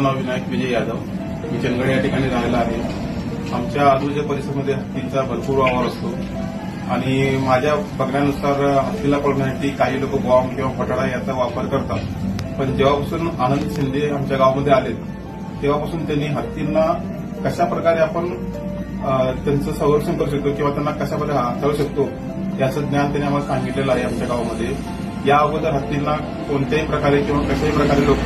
माझं नाव विनायक विजय यादव. मी चंदगड या ठिकाणी राहायला आहे. आमच्या आजूबाजूच्या परिसरामध्ये हत्तींचा भरपूर वावर असतो आणि माझ्या बघण्यानुसार हत्तीला पळवण्यासाठी काही लोक बॉम्ब किंवा फटाडा याचा वापर करतात. पण जेव्हापासून आनंद शिंदे आमच्या गावामध्ये आले तेव्हापासून त्यांनी हत्तींना कशा प्रकारे आपण त्यांचं संरक्षण करू शकतो किंवा त्यांना कशा प्रकारे हाताळू शकतो याचं ज्ञान त्यांनी आम्हाला सांगितलेलं आहे आमच्या गावामध्ये. या अगोदर हत्तींना कोणत्याही प्रकारे किंवा कशाही प्रकारे लोक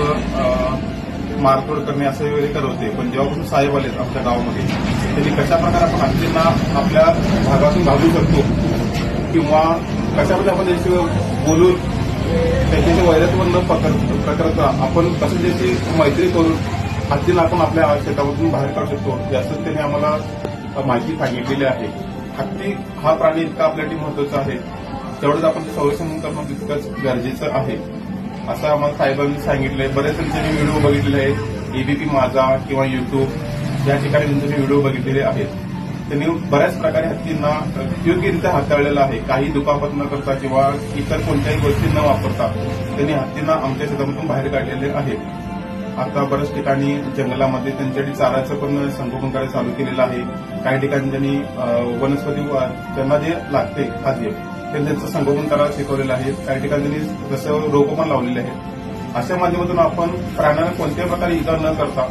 मारतोड करणे असे वगैरे करत होते. पण जेव्हापासून साहेब आले आमच्या गावामध्ये त्यांनी कशा प्रकारे आपण हत्तींना आपल्या भागातून घालू शकतो किंवा कशा प्रकारे आपण त्याची बोलून त्याच्याशी वैरत्व न प्रकारचा आपण कसं त्याची मैत्री करून हत्तींना आपण आपल्या शेतामधून बाहेर काढू शकतो याचं त्यांनी आम्हाला माहिती सांगितलेली आहे. हत्ती हा प्राणी इतका आपल्यासाठी महत्वाचा आहे तेवढंच आपण ते संरक्षण करणं तितकंच गरजेचं आहे असं आम्हाला साहेबांनी सांगितलंय. बरेच त्यांचे मी व्हिडिओ बघितलेले आहेत. एबीपी माझा किंवा युट्यूब या ठिकाणी त्यांचे मी व्हिडिओ बघितलेले आहेत. त्यांनी बऱ्याच प्रकारे हत्तींना योग्यरित्या हाताळलेलं आहे. काही दुखापत न करता किंवा इतर कोणत्याही गोष्टी न वापरता त्यांनी हत्तींना आमच्या शेतामधून बाहेर काढलेले आहे. आता बऱ्याच ठिकाणी जंगलामध्ये त्यांच्यासाठी चाराचं पण संगोपन करायला चालू केलेलं आहे. काही ठिकाणी त्यांनी वनस्पती त्यांना जे लागते खाद्य त्यांचं संगोपन करायला शिकवलेलं आहे. काही ठिकाणी त्यांनी जसं रोपं पण लावलेले आहेत. अशा माध्यमातून आपण प्राण्यांना कोणत्याही प्रकारे इजा न करता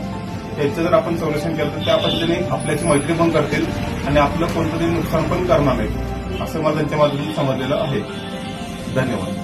त्याचं जर आपण संरक्षण केलं तर त्या पद्धतीने आपल्याची मैत्री पण करतील आणि आपलं कोणतंही नुकसान पण करणार नाही असं मला त्यांच्या माध्यमातून समजलेलं आहे. धन्यवाद.